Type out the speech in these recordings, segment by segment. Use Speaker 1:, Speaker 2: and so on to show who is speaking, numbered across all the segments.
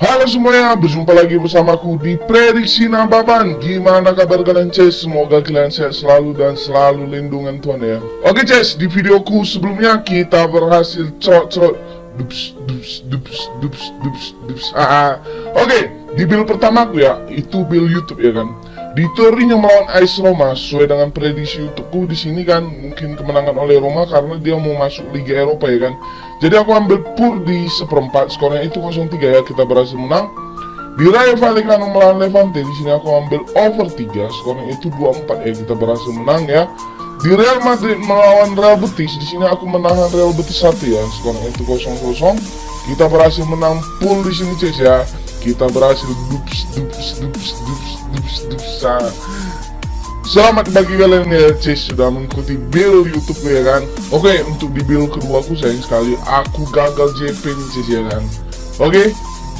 Speaker 1: Halo semuanya, berjumpa lagi bersamaku di Prediksi Nababan. Gimana kabar kalian, Ces? Semoga kalian sehat selalu dan selalu lindungan Tuhan ya. Oke, Ces, di videoku sebelumnya kita berhasil cerot-cerot dups dups dups dups dups dups. Oke, di build pertamaku ya, itu build YouTube ya kan. Di teorinya melawan AS Roma sesuai dengan prediksi YouTubeku di sini kan mungkin kemenangan oleh Roma karena dia mau masuk Liga Eropa ya kan. Jadi aku ambil pur di seperempat, skornya itu 0-3 ya, kita berhasil menang. Di Rayo Vallecano melawan Levante di sini aku ambil over 3, skornya itu 2-4 ya, kita berhasil menang ya. Di Real Madrid melawan Real Betis di sini aku menahan Real Betis 1 ya, skornya itu 0-0. Kita berhasil menang pool di sini, Ces ya. Kita berhasil dups. Selamat bagi kalian ya, Ces, sudah mengikuti build YouTube ya kan. Oke, untuk di build kedua aku sayang sekali aku gagal JP nih, Ces ya kan. Oke,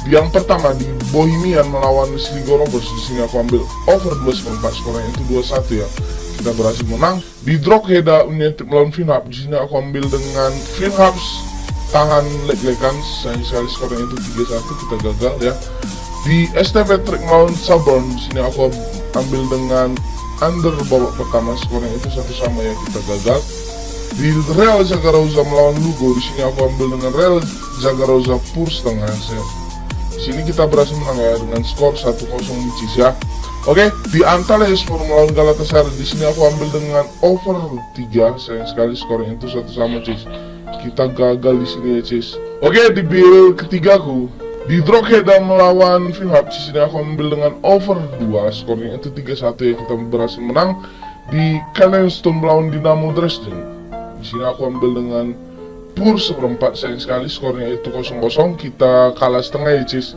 Speaker 1: yang pertama di Bohemian melawan Sligo Rovers di sini aku ambil over 2,4, skornya itu 2-1 ya. Kita berhasil menang. Di Drogheda United melawan Vinhab di sini aku ambil dengan Vinhab tahan leg-legan, sayang sekali skornya itu 3-1, kita gagal ya. Di STV Trek melawan Sabon di sini aku ambil dengan under babak pertama, skornya itu 1-1 ya, kita gagal. Di Real Zaragoza melawan Lugo di sini aku ambil dengan Real Zaragoza pur setengah ya. Di sini kita berhasil menang ya dengan skor 1-0 ya. Oke, di Antalyaspor melawan Galatasaray di sini aku ambil dengan over 3, sayang sekali skornya itu 1-1, Cis. Kita gagal di sini ya, Cis. Oke, di build ketigaku di Drogheda melawan Vinhab di sini aku ambil dengan over 2, skornya itu 3-1 ya, kita berhasil menang. Di Calenston melawan Dinamo Dresden di sini aku ambil dengan pur seperempat, sayang sekali skornya itu 0-0, kita kalah setengah ya, Cis.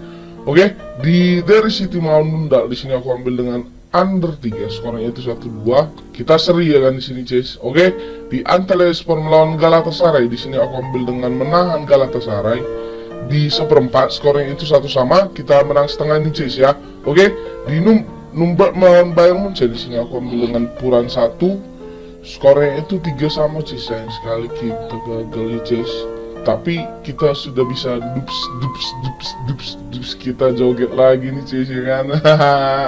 Speaker 1: Oke, di Derry City melawan Nundal di sini aku ambil dengan under 3, skornya itu 1-2, kita seri ya kan di sini, Cis. Oke, di Antalyaspor melawan Galatasaray di sini aku ambil dengan menahan Galatasaray di seperempat, skornya itu 1-1, kita menang setengah nih, Cis ya. Oke, di Nürnberg melawan Bayern Munchen di sini aku ambil dengan puran 1, skornya itu 3-3, Cis. Sayang sekali kita gagal ya, Cis. Tapi kita sudah bisa dups, kita joget lagi nih, Cis ya kan.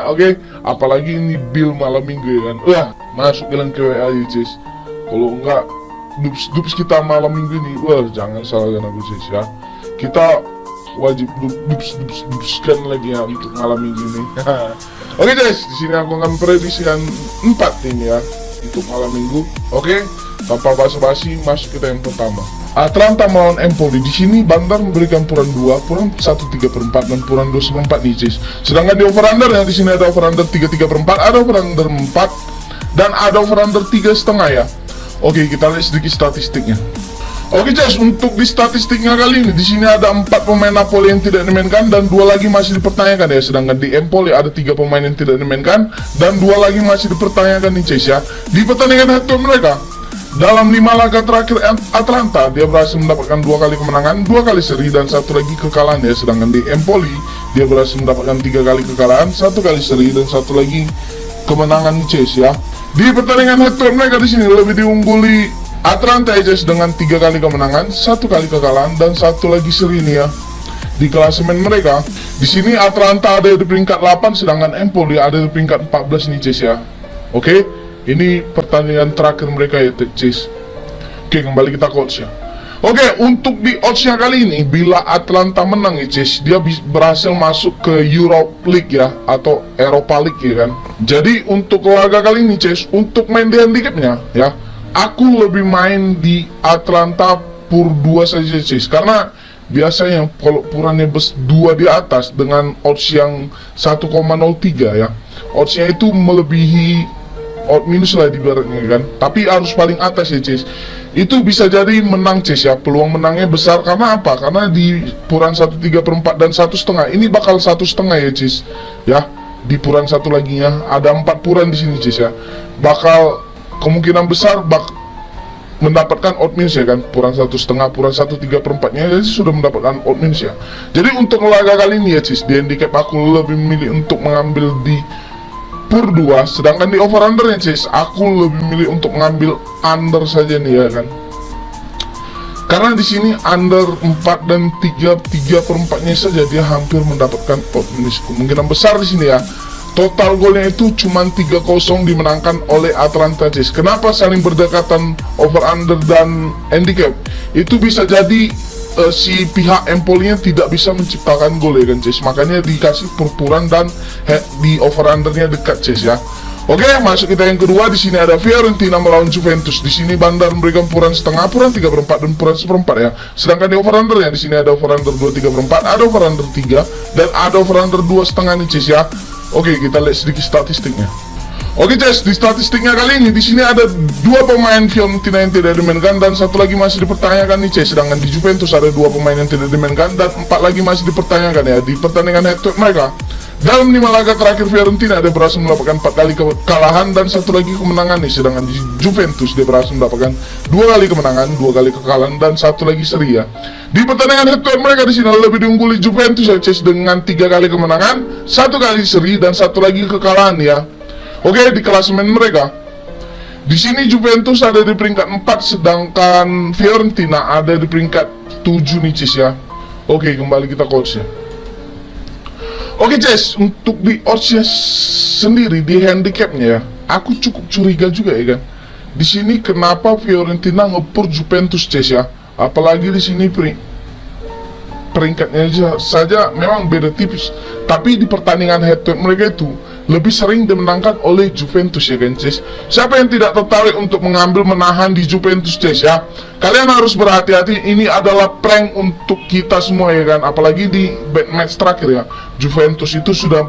Speaker 1: Oke, apalagi ini build malam minggu ya kan. Wah, masuk kalian ke WA ya, Cis. Kalau enggak dups kita malam minggu ini, wah jangan salahkan aku, Cis ya. Kita wajib dupskan lagi ya untuk malam minggu ini. Oke, guys, di sini aku akan prediksikan 4 tim ya untuk malam minggu. Oke, tanpa basa-basi masuk kita yang pertama. Atalanta melawan Empoli di sini Bandar memberikan puran 2, puran 1/3/4 dan puran 2/4 nih, Cis. Sedangkan di over under ya di sini ada over under 3/3/4, ada over under 4 dan ada over under 3,5 ya. Oke, kita lihat sedikit statistiknya. Oke, Cis, untuk di statistiknya kali ini di sini ada 4 pemain Napoli yang tidak dimainkan dan 2 lagi masih dipertanyakan ya. Sedangkan di Empoli ada 3 pemain yang tidak dimainkan dan 2 lagi masih dipertanyakan nih, Cis ya. Di pertandingan head-to-head mereka dalam 5 laga terakhir Atalanta dia berhasil mendapatkan 2 kali kemenangan, 2 kali seri dan 1 lagi kekalahan ya. Sedangkan di Empoli dia berhasil mendapatkan 3 kali kekalahan, 1 kali seri dan 1 lagi kemenangan, Cis ya. Di pertandingan head-to-head mereka di sini lebih diungguli Atalanta ya, Cis, dengan 3 kali kemenangan, 1 kali kekalahan dan 1 lagi seri nih ya. Di klasemen mereka di sini Atalanta ada di peringkat 8 sedangkan Empoli ada di peringkat 14 nih, Cis ya. Oke, ini pertandingan terakhir mereka ya, Cis. Oke, kembali kita ke odds ya. Oke, untuk di oddsnya kali ini bila Atalanta menang ya, Cis, dia berhasil masuk ke Europa League ya, atau Europa League ya kan. Jadi untuk laga kali ini, Cis, untuk main di handicapnya ya, aku lebih main di Atalanta pur 2 saja, Cis, karena biasanya kalau purannya 2 di atas dengan odds yang 1,03 ya, oddsnya itu melebihi odd minus lah di baratnya kan, tapi harus paling atas ya, Cis. Itu bisa jadi menang, Cis ya, peluang menangnya besar. Karena apa? Karena di puran 1/3/4 dan 1,5 ini bakal 1,5 ya, Cis ya. Di puran satu lagi ya ada 4 puran di sini, Cis ya, bakal kemungkinan besar mendapatkan odd minus ya kan, puran 1,5, puran 1/3/4 nya jadi sudah mendapatkan odd minus ya. Jadi untuk laga kali ini ya, Cis, di handicap aku lebih memilih untuk mengambil di pur 2, sedangkan di over under ya, Cis, aku lebih memilih untuk mengambil under saja nih ya kan. Karena di sini under 4 dan 3/4-nya saja dia hampir mendapatkan odd minus. Kemungkinan besar di sini ya. Total golnya itu cuma 3-0 dimenangkan oleh Atlanta Chase. Kenapa saling berdekatan over under dan handicap? Itu bisa jadi si pihak Empoli-nya tidak bisa menciptakan gol ya kan Chase. Makanya dikasih perpuran dan di over undernya dekat Chase ya. Oke, masuk kita yang kedua. Di sini ada Fiorentina melawan Juventus. Di sini Bandar memberikan puran setengah, puran 3/4 dan puran 1/4 ya. Sedangkan di over under ya, di sini ada over under 2/3/4, ada over under 3 dan ada over under 2,5 nih Cis ya. Oke, kita lihat sedikit statistiknya. Oke Cis, di statistiknya kali ini di sini ada 2 pemain Fiorentina yang tidak dimainkan dan 1 lagi masih dipertanyakan nih Cis. Sedangkan di Juventus ada 2 pemain yang tidak dimainkan dan 4 lagi masih dipertanyakan ya di pertandingan head to head mereka. Dalam 5 laga terakhir Fiorentina dia berhasil mendapatkan 4 kali kekalahan dan 1 lagi kemenangan nih. Sedangkan di Juventus dia berhasil mendapatkan 2 kali kemenangan, 2 kali kekalahan dan 1 lagi seri ya. Di pertandingan head to head mereka di sini lebih diungguli Juventus ya Cis, dengan 3 kali kemenangan, 1 kali seri dan 1 lagi kekalahan ya. Oke, di klasemen mereka di sini Juventus ada di peringkat 4 sedangkan Fiorentina ada di peringkat 7 nih Cis ya. Oke, kembali kita ke odds ya. Oke Cis, untuk di odds sendiri di handicapnya ya, aku cukup curiga juga ya kan. Di sini kenapa Fiorentina ngepur Juventus Cis ya? Apalagi di sini peringkatnya saja memang beda tipis, tapi di pertandingan head to head mereka itu lebih sering dimenangkan oleh Juventus ya kan Cis. Siapa yang tidak tertarik untuk mengambil menahan di Juventus Cis ya? Kalian harus berhati-hati, ini adalah prank untuk kita semua ya kan. Apalagi di bet match terakhir ya, Juventus itu sudah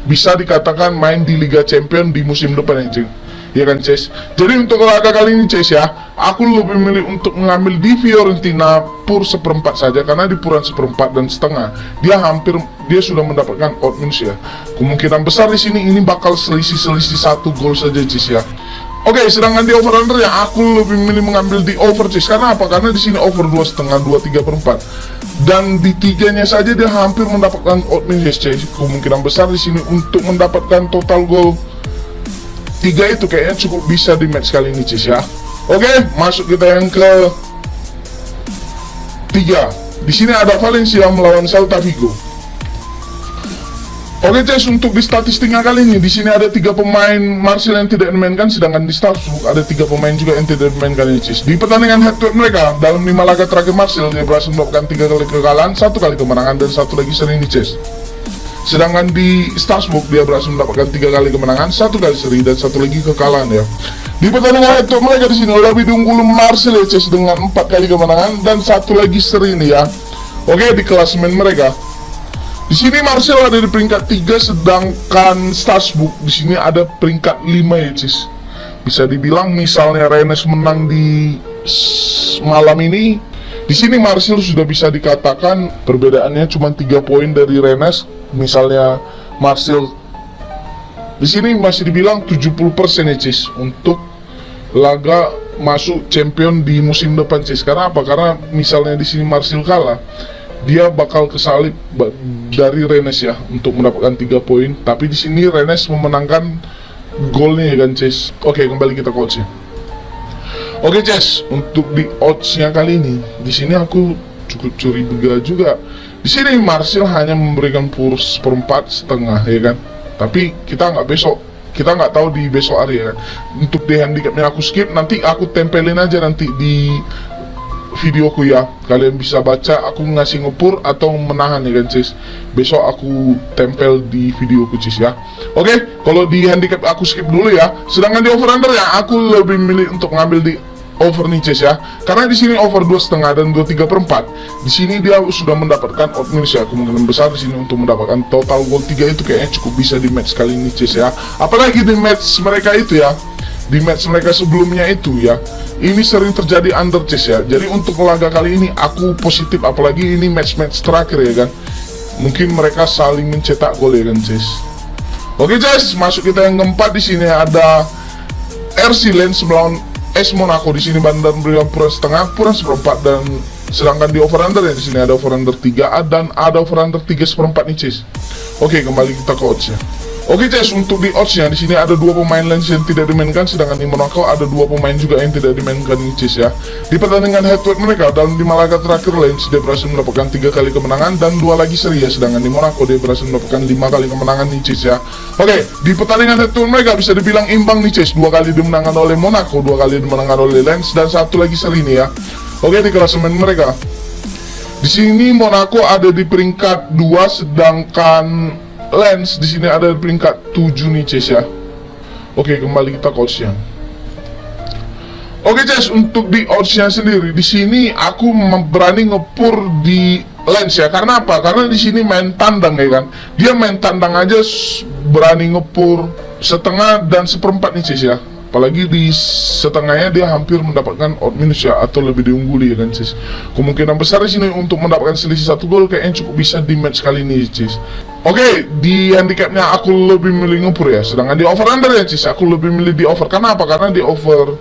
Speaker 1: bisa dikatakan main di Liga Champions di musim depan ya Cis. Ya kan Cis. Jadi untuk laga kali ini Cis ya, aku lebih memilih untuk mengambil di Fiorentina pur 1/4 saja, karena di puran 1/4 dan setengah dia sudah mendapatkan odd minus ya. Kemungkinan besar di sini ini bakal selisih 1 gol saja Cis ya. Oke, sedangkan di over under ya aku lebih memilih mengambil di over Cis. Karena apa? Karena di sini over 2,5, 2/3/4 dan di tiganya saja dia hampir mendapatkan odd minus Cis. Kemungkinan besar di sini untuk mendapatkan total gol 3 itu kayaknya cukup bisa di match kali ini Cis ya. Oke, masuk kita yang ke 3. Di sini ada Valencia melawan Celta Vigo. Oke Cis, untuk di statistiknya kali ini di sini ada 3 pemain Martial yang tidak dimainkan, sedangkan di Strasbourg ada 3 pemain juga yang tidak dimainkan ini Cis. Di pertandingan head to head mereka dalam 5 laga terakhir Martial dia berhasil mendapatkan 3 kali kekalahan, 1 kali kemenangan dan 1 lagi seri ini Cis. Sedangkan di Strasbourg dia berhasil mendapatkan 3 kali kemenangan, 1 kali seri dan 1 lagi kekalahan ya. Di pertandingan itu mereka di sini lebih diunggul Marseille dengan 4 kali kemenangan dan 1 lagi seri ini ya. Oke, di klasemen mereka di sini Marseille ada di peringkat 3 sedangkan Strasbourg di sini ada peringkat 5 ya Cis. Bisa dibilang misalnya Rennes menang di malam ini, di sini Marseille sudah bisa dikatakan perbedaannya cuma 3 poin dari Rennes. Misalnya Marseille di sini masih dibilang 70% ya Cis untuk laga masuk champion di musim depan Cis. Karena apa? Karena misalnya di sini Marseille kalah, dia bakal kesalip dari Rennes ya untuk mendapatkan 3 poin. Tapi di sini Rennes memenangkan golnya ya kan Cis. Oke, kembali kita ke odds-nya. Oke Cis, untuk di odds-nya kali ini di sini aku cukup curiga juga. Di sini Marseille hanya memberikan pur 1/4 ya kan. Tapi kita nggak tahu di besok hari ya kan. Untuk di handicapnya aku skip, nanti aku tempelin aja nanti di videoku ya. Kalian bisa baca aku ngasih ngepur atau menahan ya kan Cis. Besok aku tempel di videoku Cis ya. Oke, kalau di handicap aku skip dulu ya. Sedangkan di over under ya aku lebih milih untuk ngambil di over nih Cis ya, karena di sini over 2,5 dan 2/3/4. Di sini dia sudah mendapatkan odd minus ya. Kemungkinan besar di sini untuk mendapatkan total gol 3 itu kayaknya cukup bisa di match kali ini Cis ya. Apalagi di match mereka itu ya, di match mereka sebelumnya itu ya, ini sering terjadi under Cis ya. Jadi untuk laga kali ini aku positif, apalagi ini match-match terakhir ya kan. Mungkin mereka saling mencetak gol ya kan Cis. Oke Cis, masuk kita yang keempat. Di sini ada RC Lens melawan AS Monaco. Di sini Bandar memberikan puran setengah, puran 1/4 dan sedangkan di over under ya di sini ada over under 3 dan ada over under 3/4 nih Cis. Oke, kembali kita ke odds ya. Oke Ces, untuk di oddsnya di sini ada 2 pemain Lens yang tidak dimainkan, sedangkan di Monaco ada 2 pemain juga yang tidak dimainkan nih Ces ya. Di pertandingan head to head mereka dalam 5 laga terakhir Lens dia berhasil mendapatkan 3 kali kemenangan dan 2 lagi seri ya, sedangkan di Monaco dia berhasil mendapatkan 5 kali kemenangan nih Ces ya. Oke, di pertandingan head to head mereka bisa dibilang imbang nih Ces, 2 kali dimenangkan oleh Monaco, 2 kali dimenangkan oleh Lens dan 1 lagi seri nih ya. Oke, di klasemen mereka di sini Monaco ada di peringkat 2, sedangkan Lens di sini ada di peringkat 7 nih Ces ya. Oke, kembali kita ke oddsnya. Oke Ces, untuk di oddsnya sendiri di sini aku berani ngepur di Lens ya. Karena apa? Karena di sini main tandang ya kan. Dia main tandang aja berani ngepur setengah dan seperempat nih Ces ya. Apalagi di setengahnya dia hampir mendapatkan odd minus ya, atau lebih diungguli ya kan Cis. Kemungkinan besar di sini untuk mendapatkan selisih 1 gol kayaknya cukup bisa di match kali ini Cis. Oke, di handicapnya aku lebih milih ngepur ya, sedangkan di over under ya Cis, aku lebih milih di over. Karena apa? Karena di over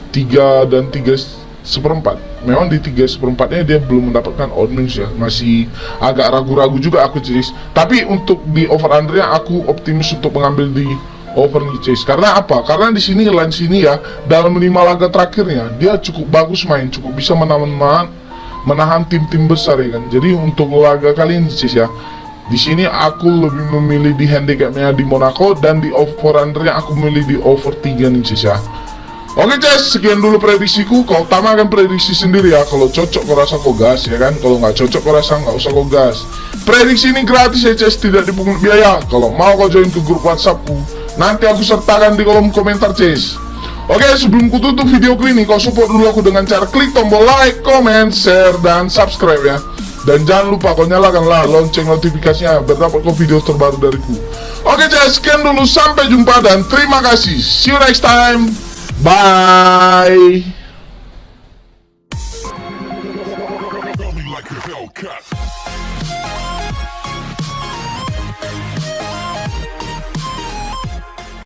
Speaker 1: 3 dan 3 seperempat. Memang di 3 seperempatnya dia belum mendapatkan odd minus ya, masih agak ragu-ragu juga aku Cis. Tapi untuk di over undernya aku optimis untuk mengambil di over nih Cis. Karena apa? Karena di sini Lens ini ya dalam 5 laga terakhirnya dia cukup bagus main, cukup bisa menahan tim-tim besar ya kan. Jadi untuk laga kali ini Cis ya, di sini aku lebih memilih di handicapnya di Monaco, dan di over undernya aku memilih di over 3 nih Cis ya. Oke Cis, sekian dulu prediksiku. Kau utamakan prediksi sendiri ya. Kalau cocok kau rasa kau gas ya kan. Kalau nggak cocok kau rasa nggak usah kau gas. Prediksi ini gratis ya Cis, tidak dipungut biaya. Kalau mau kau join ke grup WhatsAppku, nanti aku sertakan di kolom komentar Cis. Oke, sebelum ku tutup videoku ini, kau support dulu aku dengan cara klik tombol like, comment, share, dan subscribe ya. Dan jangan lupa kau nyalakanlah lonceng notifikasinya biar dapat kau video terbaru dariku. Oke Cis, sekian dulu, sampai jumpa dan terima kasih. See you next time. Bye.